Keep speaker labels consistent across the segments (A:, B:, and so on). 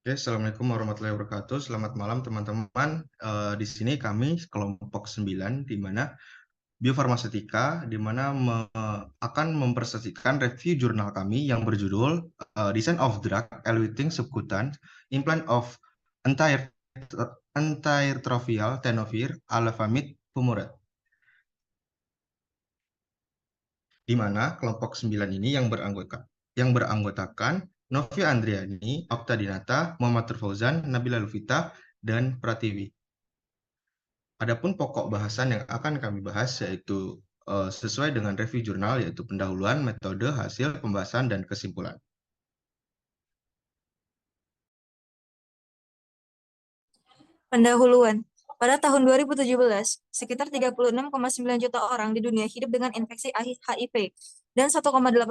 A: Oke, Assalamualaikum warahmatullahi wabarakatuh. Selamat malam teman-teman. Di sini kami kelompok 9, di mana biofarmasetika, di mana akan mempresentasikan review jurnal kami yang berjudul Design of Drug Eluting Subcutan Implant of Antirretroviral Tenofovir Alafamide Fumarate, di mana kelompok 9 ini yang beranggotakan Novia Andriani, Okta Dinata, Muhammad Fauzan, Nabila Lufita, dan Pratiwi. Adapun pokok bahasan yang akan kami bahas yaitu sesuai dengan review jurnal, yaitu pendahuluan, metode, hasil, pembahasan, dan kesimpulan.
B: Pendahuluan. Pada tahun 2017, sekitar 36,9 juta orang di dunia hidup dengan infeksi HIV dan 1,8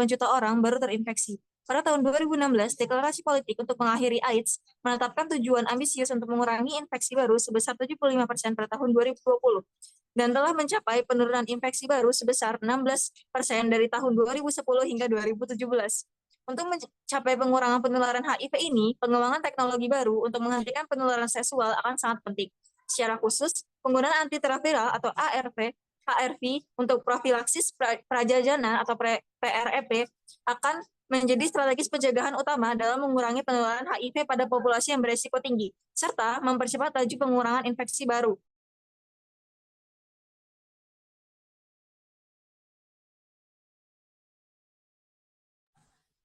B: juta orang baru terinfeksi. Pada tahun 2016, deklarasi politik untuk mengakhiri AIDS menetapkan tujuan ambisius untuk mengurangi infeksi baru sebesar 75% pada tahun 2020 dan telah mencapai penurunan infeksi baru sebesar 16% dari tahun 2010 hingga 2017. Untuk mencapai pengurangan penularan HIV ini, pengembangan teknologi baru untuk menghentikan penularan seksual akan sangat penting. Secara khusus, penggunaan antiretroviral atau ARV untuk profilaksis prajajana atau PrEP akan menjadi strategis pencegahan utama dalam mengurangi penularan HIV pada populasi yang berisiko tinggi, serta mempercepat laju pengurangan infeksi baru.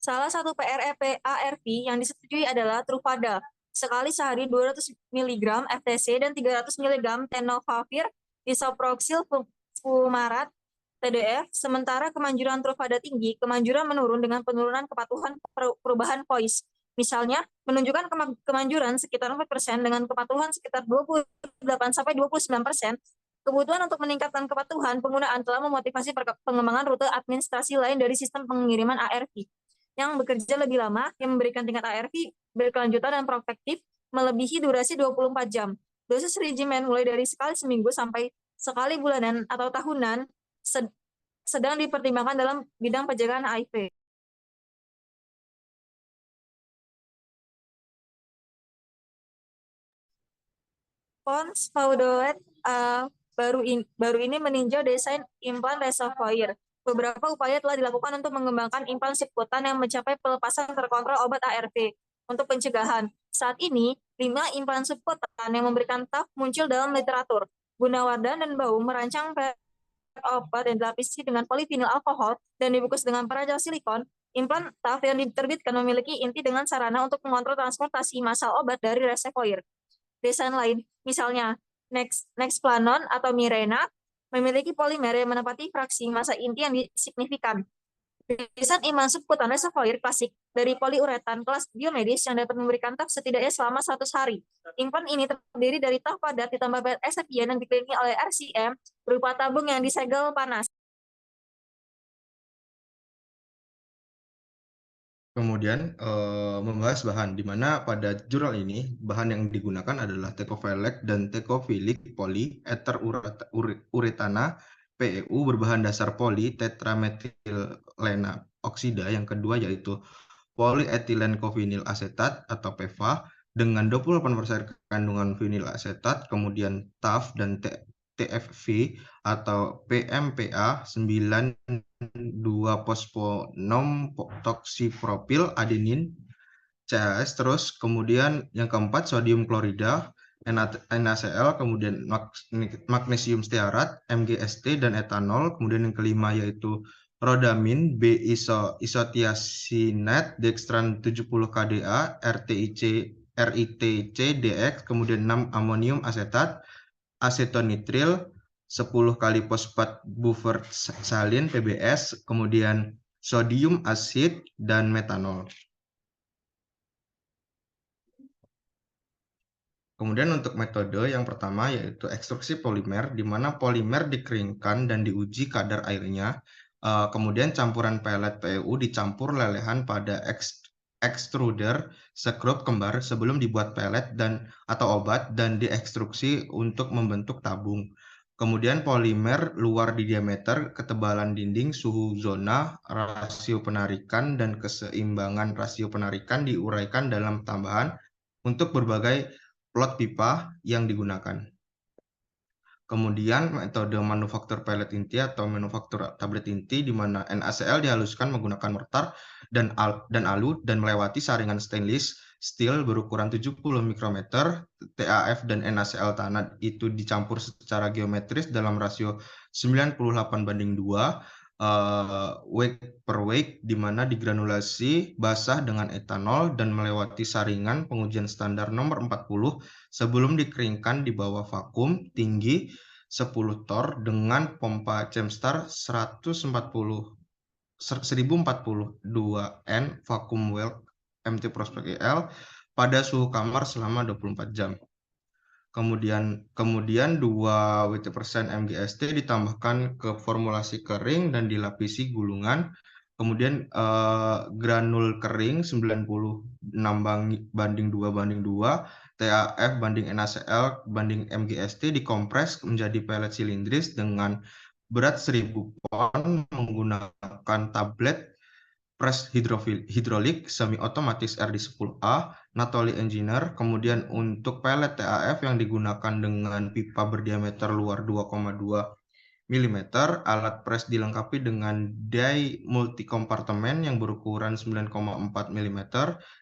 B: Salah satu PrEP ARV yang disetujui adalah Truvada, sekali sehari 200 mg FTC dan 300 mg tenofovir disoproxil fumarate TDF. Sementara kemanjuran Truvada tinggi, kemanjuran menurun dengan penurunan kepatuhan perubahan voice. Misalnya, menunjukkan kemanjuran sekitar 4% dengan kepatuhan sekitar 28-29%. Kebutuhan untuk meningkatkan kepatuhan penggunaan telah memotivasi pengembangan rute administrasi lain dari sistem pengiriman ARV yang bekerja lebih lama, yang memberikan tingkat ARV berkelanjutan dan protektif melebihi durasi 24 jam. Dosis regimen mulai dari sekali seminggu sampai sekali bulanan atau tahunan sedang dipertimbangkan dalam bidang pencegahan HIV. Pons Faudoet baru ini meninjau desain implan reservoir. Beberapa upaya telah dilakukan untuk mengembangkan implan subkutan yang mencapai pelepasan terkontrol obat ARV untuk pencegahan. Saat ini, 5 implan subkutan yang memberikan TAF muncul dalam literatur. Gunawardan dan Baum merancang obat yang dilapisi dengan polivinil alkohol dan dibungkus dengan paragel silikon. Implan TAF yang diterbitkan memiliki inti dengan sarana untuk mengontrol transportasi massal obat dari reservoir. Desain lain, misalnya Nexplanon atau Mirena, memiliki polimer yang menepati fraksi massa inti yang signifikan. Desain implan subkutan reservoir klasik dari poliuretan kelas biomedis yang dapat memberikan TAF setidaknya selama 100 hari. Implan ini terdiri dari TAF padat ditambah SFN yang dikelilingi oleh RCM berupa tabung yang disegel panas.
A: Kemudian membahas bahan, di mana pada jurnal ini bahan yang digunakan adalah tecophelate dan tecophilic polyether-uretana PEU berbahan dasar poli tetrametilena oksida. Yang kedua yaitu polyethylene covinyl acetate atau PEVA dengan 28% kandungan vinyl asetat, kemudian TAF dan TFV atau PMPA 92-fosfonom toksipropil adenin CAS. Terus kemudian yang keempat sodium klorida NaCl, kemudian magnesium stearat MgST dan etanol. Kemudian yang kelima yaitu rodamin isotiasinate dextran 70 kDa RITC DX, kemudian 6 amonium asetat, asetonitril 10 kali fosfat buffer salin PBS, kemudian sodium asid dan metanol. Kemudian untuk metode yang pertama yaitu ekstruksi polimer, di mana polimer dikeringkan dan diuji kadar airnya. Kemudian campuran pelet PEU dicampur lelehan pada extruder sekrup kembar sebelum dibuat pelet atau obat dan diekstruksi untuk membentuk tabung. Kemudian polimer luar di diameter, ketebalan dinding, suhu zona, rasio penarikan, dan keseimbangan rasio penarikan diuraikan dalam tambahan untuk berbagai plot pipa yang digunakan. Kemudian metode manufaktur pellet inti atau manufaktur tablet inti di mana NaCl dihaluskan menggunakan mortar dan alu dan melewati saringan stainless steel berukuran 70 mikrometer. TAF dan NaCl tanah itu dicampur secara geometris dalam rasio 98:2 weight per weight, di mana digranulasi basah dengan etanol dan melewati saringan pengujian standar nomor 40 sebelum dikeringkan di bawah vakum tinggi 10 torr dengan pompa Chemstar 1042 N vacuum well MT Prospect EL pada suhu kamar selama 24 jam. Kemudian 2 WT% MgST ditambahkan ke formulasi kering dan dilapisi gulungan. Kemudian granul kering 96:2:2, TAF banding NaCl banding MgST dikompres menjadi pelet silindris dengan berat 1000 pound menggunakan tablet press hidrolik semi otomatis RD10A Natoli Engineer. Kemudian untuk pelet TAF yang digunakan dengan pipa berdiameter luar 2,2 mm, alat press dilengkapi dengan die multi kompartemen yang berukuran 9,4 mm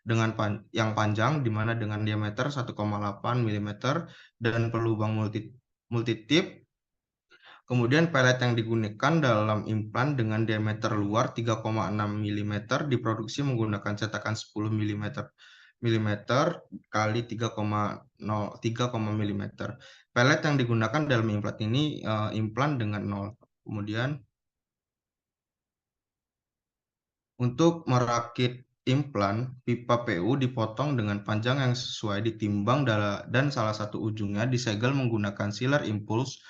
A: dengan yang panjang di mana dengan diameter 1,8 mm dan pelubang multi tip. Kemudian pelet yang digunakan dalam implan dengan diameter luar 3,6 mm diproduksi menggunakan cetakan 10 mm kali 3,3 mm. Pelet yang digunakan dalam implan ini implan dengan 0. Kemudian untuk merakit implan, pipa PU dipotong dengan panjang yang sesuai ditimbang dan salah satu ujungnya disegel menggunakan sealer impulse.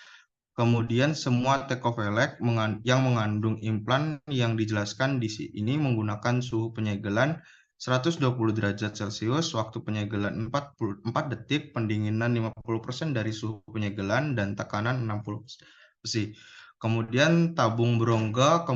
A: Kemudian semua tekovelek yang mengandung implan yang dijelaskan di sini menggunakan suhu penyegelan 120 derajat Celcius, waktu penyegelan 4 detik, pendinginan 50% dari suhu penyegelan, dan tekanan 60 besi. Kemudian tabung berongga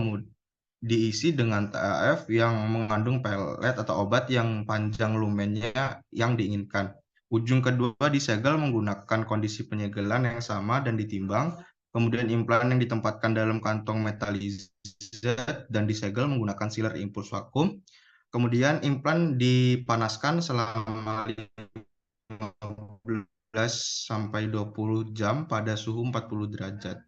A: diisi dengan TAF yang mengandung pelet atau obat yang panjang lumennya yang diinginkan. Ujung kedua disegel menggunakan kondisi penyegelan yang sama dan ditimbang. Kemudian implan yang ditempatkan dalam kantong metalized dan disegel menggunakan sealer impulse vakum. Kemudian implan dipanaskan selama 15-20 jam pada suhu 40 derajat.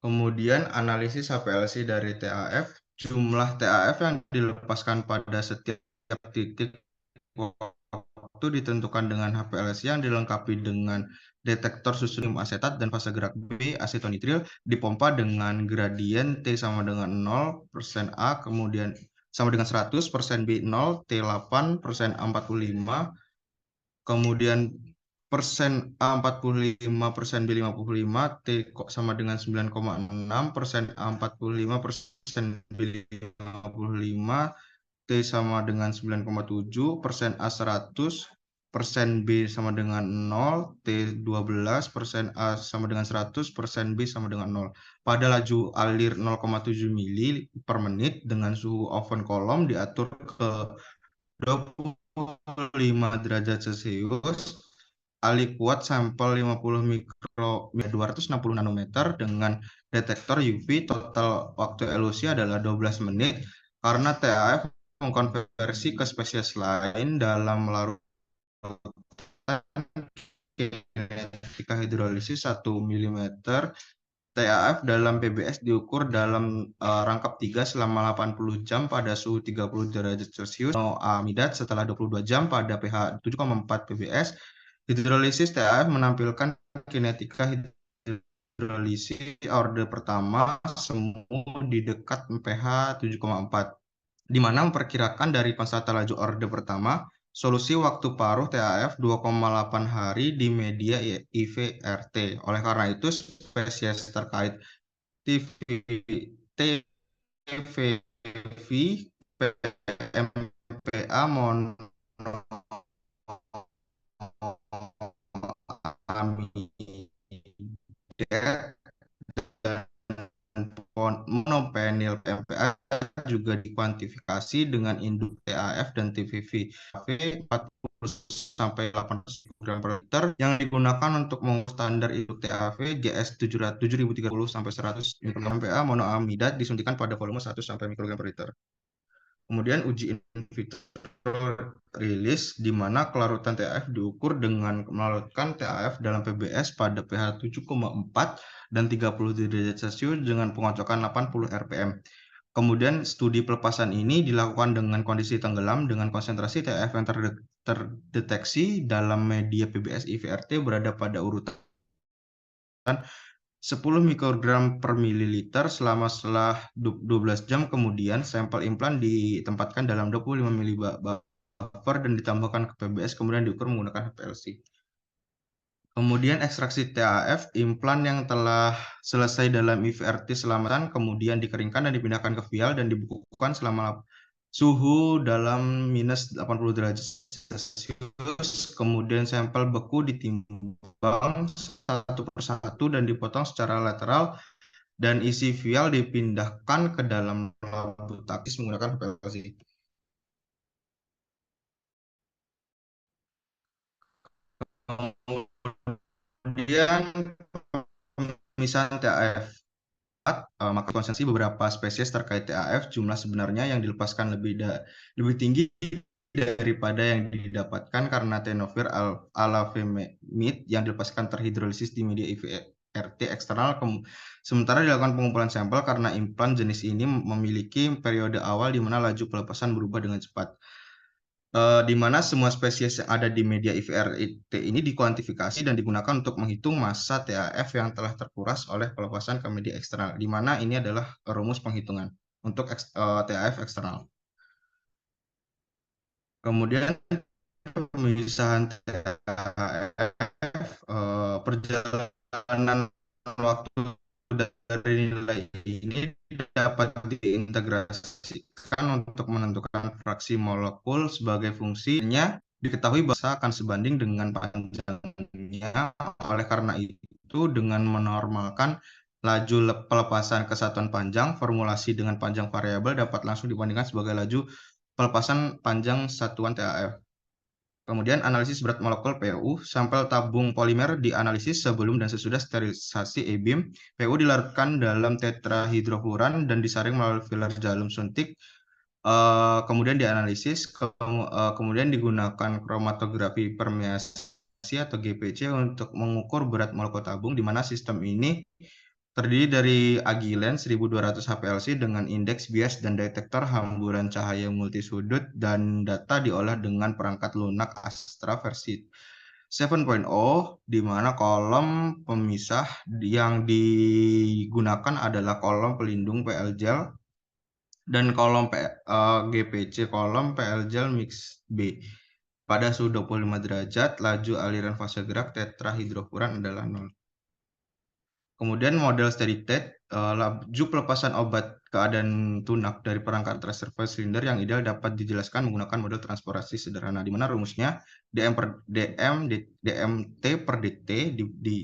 A: Kemudian analisis HPLC dari TAF, jumlah TAF yang dilepaskan pada setiap titik waktu ditentukan dengan HPLC yang dilengkapi dengan detektor susunan asetat dan fase gerak B asetonitril dipompa dengan gradien T sama dengan 0% A, kemudian sama dengan 100%, B 0, T8%, A45, kemudian persen A45, persen B55, T sama dengan 9,6, persen A45, persen B55, T sama dengan 9,7, persen A100, persen B sama dengan 0, T12, persen A sama dengan 100, persen B sama dengan 0. Pada laju alir 0,7 mili per menit dengan suhu oven kolom diatur ke 25 derajat Celcius, aliquot sampel 50 mikro 260 nanometer dengan detektor UV. Total waktu elusi adalah 12 menit karena TAF mengkonversi ke spesies lain dalam larutan kinetika hidrolisis 1 mm. TAF dalam PBS diukur dalam rangkap 3 selama 80 jam pada suhu 30 derajat Celcius. Amidat setelah 22 jam pada pH 7,4 PBS. Hidrolisis TAF menampilkan kinetika hidrolisis orde pertama semu di dekat pH 7,4, di mana memperkirakan dari pasata laju orde pertama solusi waktu paruh TAF 2,8 hari di media IVRT. Oleh karena itu, spesies terkait TVV, PMPA monopenil PMPA juga juga dikuantifikasi dengan induk TAF dan TVV. TAF 40 sampai 800 gram per liter yang digunakan untuk mengukur standar induk TAF GS 7030 sampai 100 mikrogram PA monoamidat disuntikan pada volume 1 sampai mikrogram per liter. Kemudian uji in vitro rilis di mana kelarutan TAF diukur dengan melarutkan TAF dalam PBS pada pH 7,4 dan 30 derajat Celcius dengan pengocokan 80 rpm. Kemudian studi pelepasan ini dilakukan dengan kondisi tenggelam dengan konsentrasi TAF yang terdeteksi dalam media PBS IVRT berada pada urutan 10 mikrogram per mililiter setelah 12 jam kemudian sampel implan ditempatkan dalam 25 mili buffer dan ditambahkan ke PBS kemudian diukur menggunakan HPLC. Kemudian ekstraksi TAF implan yang telah selesai dalam IVRT selamatan kemudian dikeringkan dan dipindahkan ke vial dan dibekukan selama suhu dalam minus 80 derajat Celcius. Kemudian sampel beku ditimbang satu persatu dan dipotong secara lateral dan isi vial dipindahkan ke dalam labu takis menggunakan HPLC. Kemudian pemisahan TAF, maka konsumsi beberapa spesies terkait TAF jumlah sebenarnya yang dilepaskan lebih tinggi daripada yang didapatkan karena tenofovir alafenamid yang dilepaskan terhidrolisis di media IVRT eksternal. Sementara dilakukan pengumpulan sampel karena implan jenis ini memiliki periode awal di mana laju pelepasan berubah dengan cepat. Di mana semua spesies yang ada di media IVRT ini dikuantifikasi dan digunakan untuk menghitung massa TAF yang telah terkuras oleh pelepasan ke media eksternal, di mana ini adalah rumus penghitungan untuk TAF eksternal. Kemudian pemisahan TAF, perjalanan waktu dari nilai ini dapat diintegrasikan untuk menentukan fraksi molekul sebagai fungsinya diketahui bahwa akan sebanding dengan panjangnya. Oleh karena itu, dengan menormalkan laju pelepasan kesatuan panjang, formulasi dengan panjang variabel dapat langsung dibandingkan sebagai laju pelepasan panjang satuan TAF. Kemudian analisis berat molekul PU, sampel tabung polimer dianalisis sebelum dan sesudah sterilisasi e-beam. PU dilarutkan dalam tetrahidrofluoran dan disaring melalui filler jarum suntik. Kemudian dianalisis, kemudian digunakan kromatografi permeasi atau GPC untuk mengukur berat molekul tabung, di mana sistem ini terdiri dari Agilent 1200 HPLC dengan indeks bias dan detektor hamburan cahaya multisudut, dan data diolah dengan perangkat lunak Astra versi 7.0, di mana kolom pemisah yang digunakan adalah kolom pelindung PL gel dan kolom GPC kolom PL gel mix B. Pada suhu 25 derajat, laju aliran fase gerak tetrahidrofuran adalah 0. Kemudian model steady state, laju pelepasan obat keadaan tunak dari perangkat reservoir silinder yang ideal dapat dijelaskan menggunakan model transportasi sederhana, di mana rumusnya DMT per dt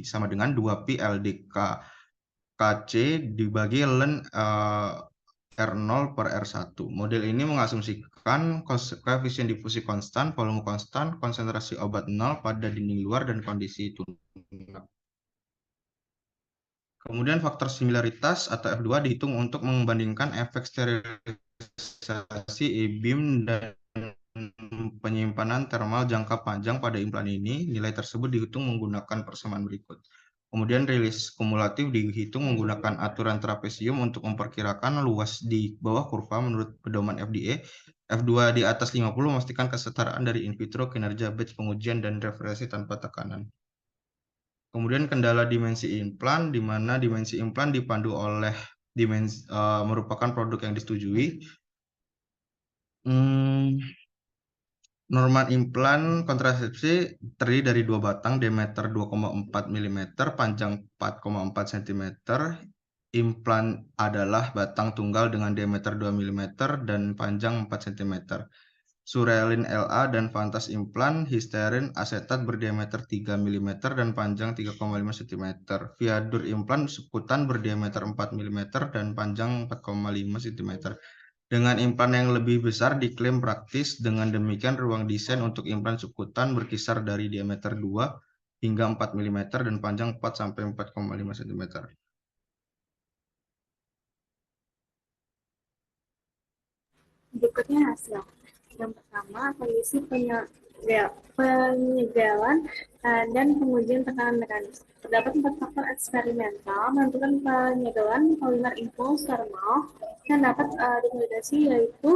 A: sama dengan 2pi LDK KC dibagi ln R0 per R1. Model ini mengasumsikan koefisien difusi konstan, volume konstan, konsentrasi obat 0 pada dinding luar, dan kondisi tunak. Kemudian faktor similaritas atau F2 dihitung untuk membandingkan efek sterilisasi e-beam dan penyimpanan thermal jangka panjang pada implan ini. Nilai tersebut dihitung menggunakan persamaan berikut. Kemudian rilis kumulatif dihitung menggunakan aturan trapesium untuk memperkirakan luas di bawah kurva menurut pedoman FDA. F2 di atas 50 memastikan kesetaraan dari in vitro, kinerja batch pengujian, dan referensi tanpa tekanan. Kemudian kendala dimensi implan, di mana dimensi implan dipandu oleh merupakan produk yang disetujui. Norma implan kontrasepsi terdiri dari 2 batang, diameter 2,4 mm, panjang 4,4 cm. Implan adalah batang tunggal dengan diameter 2 mm dan panjang 4 cm. Surelin LA dan Vantas implan histerin asetat berdiameter 3 mm dan panjang 3,5 cm. Viadur implan seputan berdiameter 4 mm dan panjang 4,5 cm. Dengan implan yang lebih besar diklaim praktis, dengan demikian ruang desain untuk implan subkutan berkisar dari diameter 2 hingga 4 mm dan panjang 4 sampai 4,5 cm.
C: Berikutnya hasil. Yang pertama, kondisi penyegalan dan pengujian tekanan mekanis. Terdapat 4 faktor eksperimental menentukan penyegalan polimer impuls thermal yang dapat divalidasi, yaitu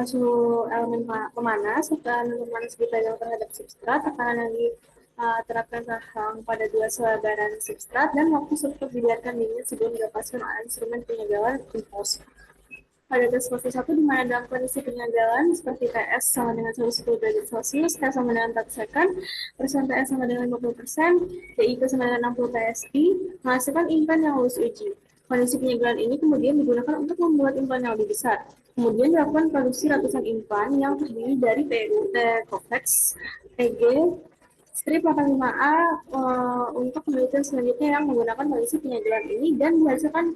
C: suhu elemen pemanas, tekanan pemanas dipegang terhadap substrat, tekanan yang diterapkan terhang pada dua selebaran substrat, dan waktu substrat dibiarkan dingin sebelum dilepaskan oleh instrumen penyegalan impuls. Pada tes fase 1, di mana dalam kondisi penyegalan seperti TS sama dengan 110 derajat Celcius, T sama dengan 4 second, persen TS sama dengan 50%, DIK sama dengan 60 PSI, menghasilkan implan yang lulus uji. Kondisi penyegalan ini kemudian digunakan untuk membuat implan yang lebih besar. Kemudian dilakukan produksi ratusan implan yang terdiri dari PU, T-Covex, EG, strip 85A untuk penelitian selanjutnya yang menggunakan kondisi penyegalan ini, dan dihasilkan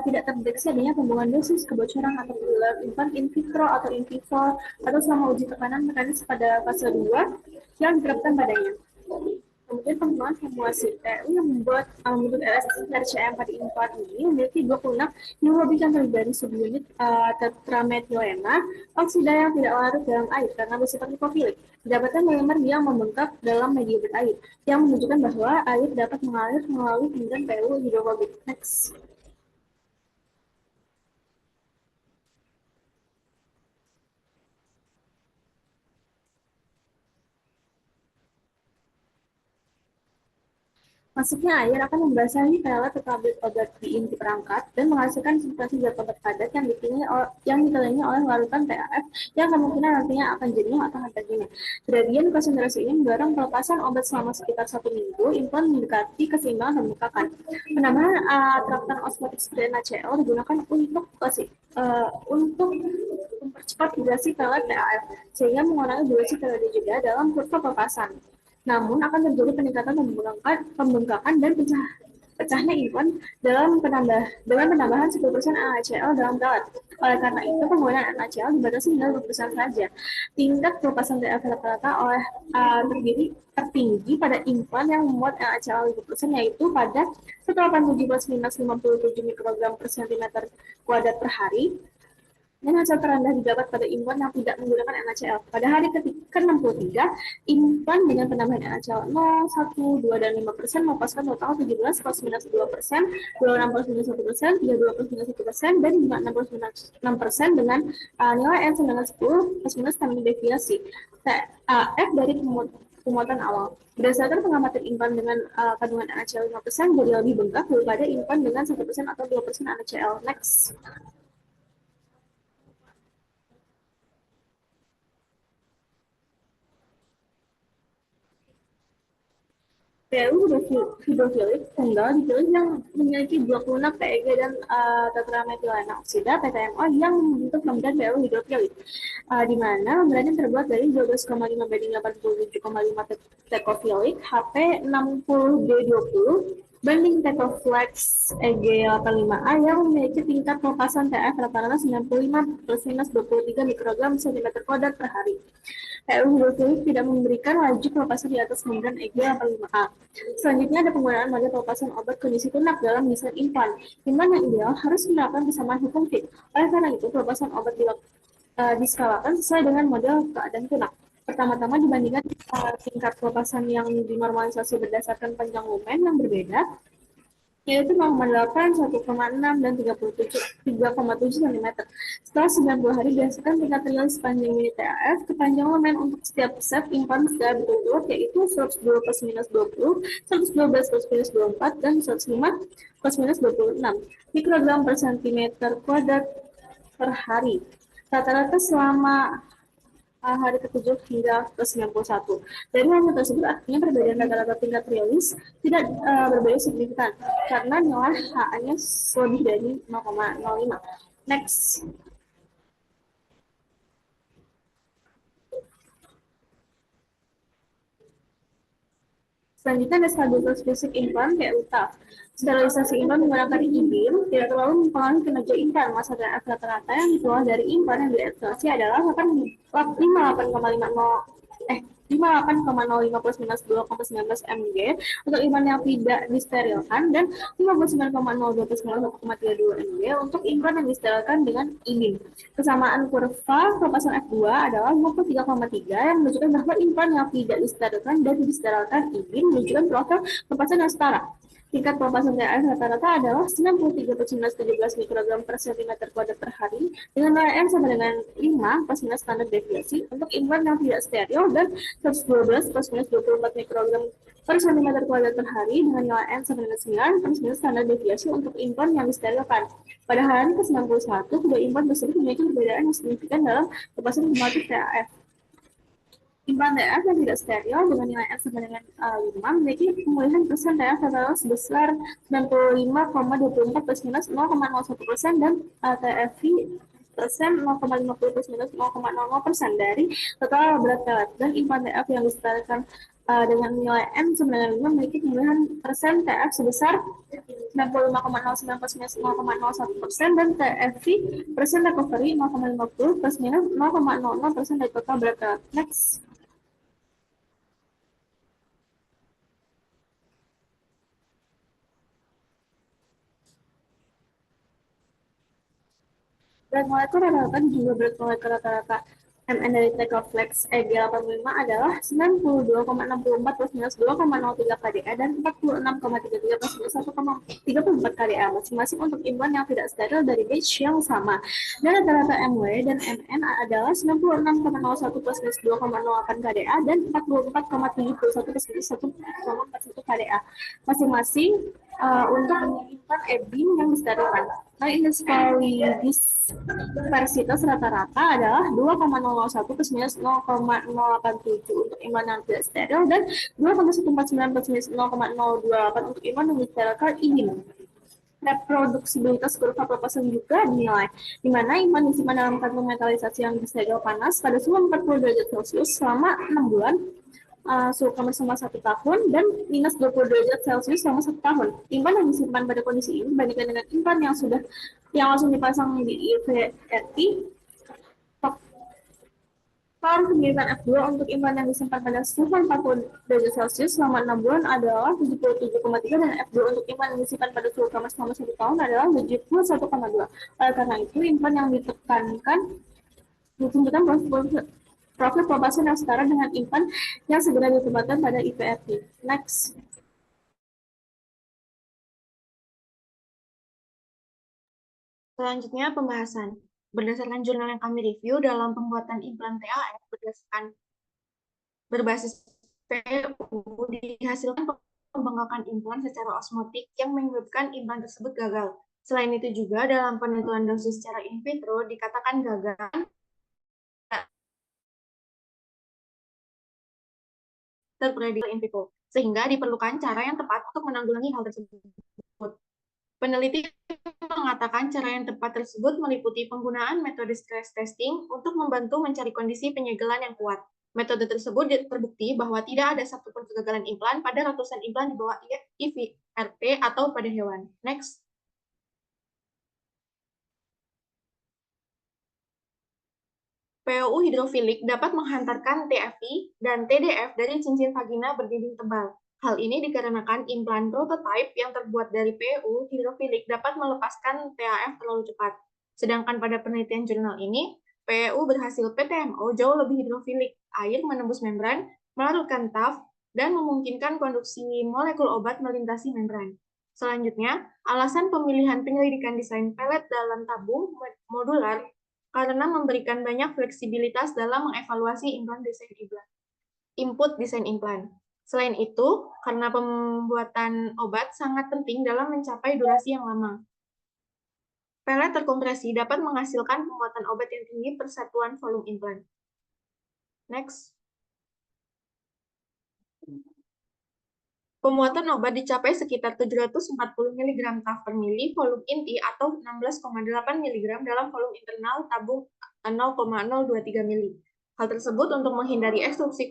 C: tidak terdeteksi adanya pembuangan dosis, kebocoran, atau penularan implan in vitro atau in vivo atau selama uji tekanan mekanis pada fase 2 yang diterapkan padanya. Kemudian pengembangan formulasi TU yang membuat membentuk RCM pada implan ini memiliki 26 yang lebihkan dari subunit tetramethylena oksida yang tidak larut dalam air karena bersifat lipofilik. Dapatkan polimer yang membengkak dalam media berair yang menunjukkan bahwa air dapat mengalir melalui pinggan PU hidrofobik. Next. Masuknya air akan membasahi pelet atau tablet obat di inti perangkat dan menghasilkan substansi zat obat padat yang dikelilingi oleh larutan TAF yang kemungkinan nantinya akan jenuh atau heterogenik. Gradian konsentrasi ini mendorong pelepasan obat selama sekitar 1 minggu. Implan mendekati keseimbangan pembengkakan. Penambahan terapan osmotik seperti NaCl digunakan untuk mempercepat vibrasi pelet TAF sehingga mengurangi durasi periode jeda dalam kurva pelepasan. Namun akan terjadi peningkatan pembengkakan dan pecahnya implan dengan penambahan 10% NaCl dalam pelet. Oleh karena itu, penggunaan NaCl dibatasi hingga 20% saja. Tingkat pelepasan TF rata-rata tertinggi pada implan yang memuat NaCl 50%, yaitu pada 187 plus minus 57 mikrogram per centimeter kuadrat per hari. Dan hasil terendah didapat pada implan yang tidak menggunakan NaCl. Pada hari ke-63, implan dengan penambahan NaCl 0, 1, 2, dan 5% melepaskan total 17 plus minus 2%, 26 plus minus 1%, 32 plus minus 1%, dan 56 plus minus 6% dengan nilai N sama dengan 10 plus minus standar deviasi TAF dari pemuatan awal. Berdasarkan pengamatan implan dengan kandungan NaCl 5% jadi lebih bengkak daripada implan dengan 1% atau 2% NaCl. Next. PU hidrofilik tunggal dipilih yang memiliki 26 PEG dan tetramethylena oksida (PTMO) yang membentuk membran PU hidrofilik, di mana membran yang terbuat dari 12,5 banding 87,5 tekofilik HP 60D20 banding Tecoflex EG85A yang memiliki tingkat pelepasan TF rata-rata 95 plus minus 23 mikrogram cm kuadrat per hari. PU hidrofilik tidak memberikan laju pelepasan di atas membran EG85A. Selanjutnya ada penggunaan mode pelepasan obat kondisi tunak dalam desain implan. Implan yang ideal harus menerapkan kesamaan hukum fit. Oleh karena itu, pelepasan obat diskalakan sesuai dengan model keadaan tunak. Pertama-tama dibandingkan tingkat pelepasan yang dinormalisasi berdasarkan panjang lumen yang berbeda, yaitu 0,8, 1,6, dan 3,7 cm. Setelah 90 hari, dihasilkan tingkat rilis panjang unit TAF ke panjang lumen untuk setiap set implan secara berturut-turut, yaitu 102 plus minus 20, 112 plus minus 24, dan 105 plus minus 26 mikrogram per centimeter kuadrat per hari. Rata-rata selama hari ke-7 hingga ke-91. Dari hasil tersebut artinya perbedaan rata-rata tingkat rilis tidak berbeda signifikan karena nilai HA-nya lebih dari 0,05. Next. Selanjutnya ada stabilitas fisik implan PU TAF. Sterilisasi implan menggunakan IBIM tidak terlalu mempengaruhi kinerja implan. Masa TAF rata-rata yang dikeluar dari implan yang diekstraksi adalah 58,0 plus minus 2,19 mg untuk implan yang tidak disterilkan dan 59,02 plus minus 1,32 mg untuk implan yang disterilkan dengan IBIM. Kesamaan kurva pelepasan F2 adalah 53,3 yang menunjukkan bahwa implan yang tidak disterilkan dan disterilkan IBIM menunjukkan profil pelepasan yang setara. Tingkat pelepasan TAF rata-rata adalah 93,17 mikrogram per centimeter kuadrat per hari dengan nilai M sama dengan 5 plus minus standar deviasi untuk implan yang tidak steril dan 112 plus minus 24 mikrogram per centimeter kuadrat per hari dengan nilai M sama dengan 9 plus minus standar deviasi untuk implan yang disterilkan. Pada hari ke-91, kedua implan tersebut memiliki perbedaan yang signifikan dalam pelepasan kumulatif TAF. Implan TAF yang tidak steril dengan nilai F sama dengan 5 memiliki pemulihan persen TAF total sebesar 95,24 plus minus 0,01% dan TFV persen 0,50 plus minus 0,00% dari total berat pelet. Dan implan TAF yang disterilkan dengan nilai N sama dengan 5 memiliki pemulihan persen TAF sebesar 95,09 plus minus 0,01% dan TFV persen recovery 0,50 plus minus 0,00% dari total berat pelet. Next. Berat molekul rata-rata juga berat molekul rata-rata MN dari Tecoflex EG85 adalah 92,64 plus minus 2,03 kDa dan 46,33 plus minus 1,34 kDa masing-masing untuk implan yang tidak steril dari batch yang sama. Dan rata-rata MW dan MN adalah 96,01 plus minus 2,08 kDa dan 44,71 plus minus 1,41 kDa masing-masing untuk implan EBIM yang disterilkan. Nah, dispersitas rata-rata adalah 2,01 plus minus 0,087 untuk implan yang tidak steril dan 2,149 plus minus 0,028 untuk implan yang disterilkan IBIM. Reproduksibilitas kurva pelepasan juga dinilai, di mana implan disimpan dalam kantung metalisasi yang disteril panas pada suhu 40 derajat Celcius selama 6 bulan, suhu kamar selama 1 tahun, dan minus 20 derajat Celcius selama 1 tahun. Implan yang disimpan pada kondisi ini dibandingkan dengan implan yang langsung dipasang di IVRT. Faktor kemiripan F2 untuk implan yang disimpan pada suhu 40 derajat Celcius selama 6 bulan adalah 77,3 dan F2 untuk implan yang disimpan pada suhu kamar selama 1 tahun adalah 71,2. Oleh karena itu, implan yang ditekankan ditunjukkan profil pelepasan yang setara dengan implan yang segera ditempatkan pada IVRT. Next.
D: Selanjutnya pembahasan. Berdasarkan jurnal yang kami review dalam pembuatan implan TAF berbasis PU dihasilkan pembengkakan implan secara osmotik yang menyebabkan implan tersebut gagal. Selain itu juga dalam penentuan dosis secara in vitro dikatakan gagal terprediksi in vivo, sehingga diperlukan cara yang tepat untuk menanggulangi hal tersebut. Peneliti mengatakan cara yang tepat tersebut meliputi penggunaan metode stress testing untuk membantu mencari kondisi penyegelan yang kuat. Metode tersebut terbukti bahwa tidak ada satupun kegagalan implan pada ratusan implan di bawah IVRT atau pada hewan. Next. POU hidrofilik dapat menghantarkan TFV dan TDF dari cincin vagina berdinding tebal. Hal ini dikarenakan implan prototype yang terbuat dari PU hidrofilik dapat melepaskan TAF terlalu cepat. Sedangkan pada penelitian jurnal ini, PU berhasil PTMO jauh lebih hidrofilik. Air menembus membran, melarutkan TAF, dan memungkinkan konduksi molekul obat melintasi membran. Selanjutnya, alasan pemilihan penyelidikan desain pelet dalam tabung modular karena memberikan banyak fleksibilitas dalam mengevaluasi implan desain implan. Input desain implan. Selain itu, karena pembuatan obat sangat penting dalam mencapai durasi yang lama. Pelet terkompresi dapat menghasilkan pembuatan obat yang tinggi per satuan volume implan. Next. Pembuatan obat dicapai sekitar 740 mg TAF per mili volume inti atau 16,8 mg dalam volume internal tabung 0,023 mili. Hal tersebut untuk menghindari ekstrusi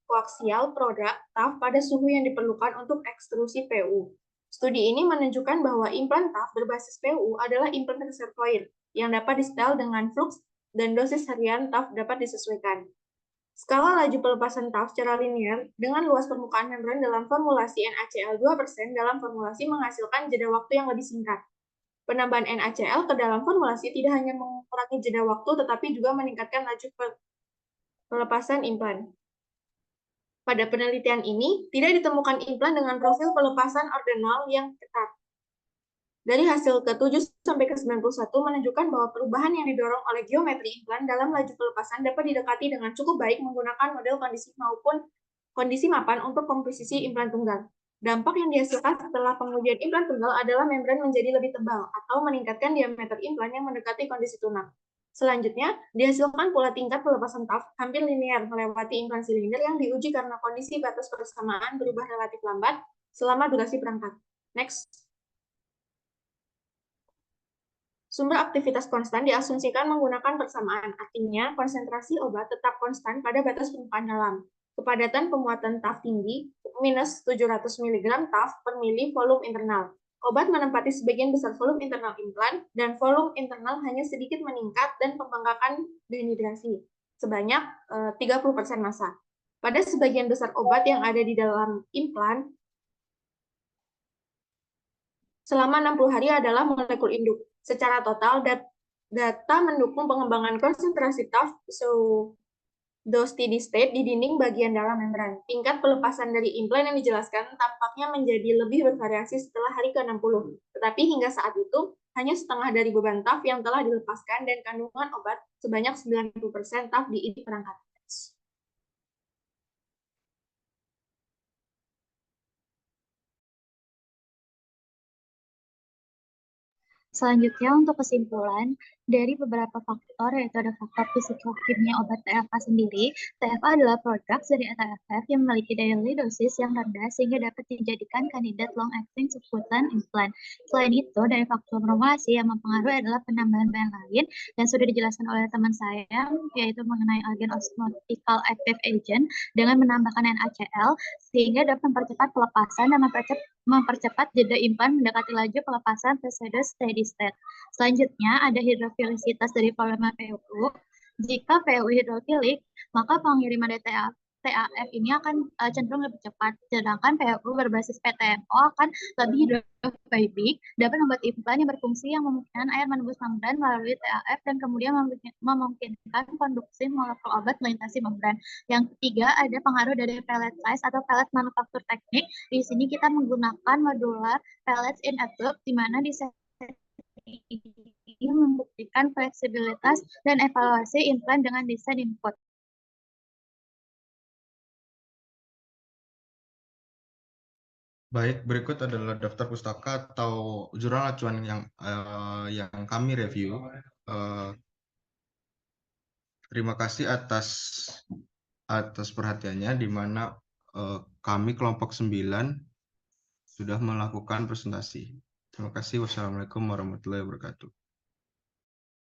D: koaksial produk TAF pada suhu yang diperlukan untuk ekstrusi PU. Studi ini menunjukkan bahwa implan TAF berbasis PU adalah implan reservoir yang dapat di-setel dengan flux dan dosis harian TAF dapat disesuaikan. Skala laju pelepasan TAF secara linear dengan luas permukaan membran dalam formulasi NaCl 2% dalam formulasi menghasilkan jeda waktu yang lebih singkat. Penambahan NaCl ke dalam formulasi tidak hanya mengurangi jeda waktu, tetapi juga meningkatkan laju pelepasan implan. Pada penelitian ini, tidak ditemukan implan dengan profil pelepasan ordinal yang ketat. Dari hasil ke-7-91 menunjukkan bahwa perubahan yang didorong oleh geometri implan dalam laju pelepasan dapat didekati dengan cukup baik menggunakan model kondisi maupun kondisi mapan untuk komposisi implan tunggal. Dampak yang dihasilkan setelah pengujian implan tunggal adalah membran menjadi lebih tebal atau meningkatkan diameter implan yang mendekati kondisi tunak. Selanjutnya, dihasilkan pula tingkat pelepasan TAF hampir linear melewati implan silinder yang diuji karena kondisi batas persamaan berubah relatif lambat selama durasi perangkat. Next. Sumber aktivitas konstan diasumsikan menggunakan persamaan, artinya konsentrasi obat tetap konstan pada batas permukaan dalam. Kepadatan pemuatan TAF tinggi, minus 700 mg TAF per mili volume internal. Obat menempati sebagian besar volume internal implan, dan volume internal hanya sedikit meningkat dan pembengkakan dehidrasi, sebanyak 30% massa. Pada sebagian besar obat yang ada di dalam implan, selama 60 hari adalah molekul induk. Secara total, data mendukung pengembangan konsentrasi TAF steady state di dinding bagian dalam membran. Tingkat pelepasan dari implan yang dijelaskan tampaknya menjadi lebih bervariasi setelah hari ke-60. Tetapi hingga saat itu, hanya setengah dari beban TAF yang telah dilepaskan dan kandungan obat sebanyak 90% TAF di ini perangkat.
E: Selanjutnya, untuk kesimpulan, dari beberapa faktor, yaitu ada faktor fisikokimia obat TFA sendiri. TFA adalah produk dari ATFF yang memiliki daily dosis yang rendah sehingga dapat dijadikan kandidat long-acting subkutan implan. Selain itu, dari faktor formulasi yang mempengaruhi adalah penambahan bahan lain yang sudah dijelaskan oleh teman saya, yaitu mengenai agen osmotical active agent dengan menambahkan NaCl sehingga dapat mempercepat pelepasan dan mempercepat jeda implan mendekati laju pelepasan pseudo steady state. Selanjutnya ada hidrofilisitas dari polymer PU. Jika PU hidrofilik, maka pengiriman TAF ini akan cenderung lebih cepat, sedangkan PU berbasis PTMO akan lebih hidrofobik, dapat membuat implan yang berfungsi yang memungkinkan air menembus membran melalui TAF dan kemudian memungkinkan konduksi molekul obat melintasi membran. Yang ketiga ada pengaruh dari pellet size atau pellet manufaktur teknik. Di sini kita menggunakan modular pellets in a tube, di mana di ini membuktikan fleksibilitas dan evaluasi implan dengan desain input.
A: Baik, berikut adalah daftar pustaka atau jurnal acuan yang kami review. Terima kasih atas perhatiannya, di mana kami kelompok 9 sudah melakukan presentasi. Terima kasih. Wassalamualaikum warahmatullahi wabarakatuh.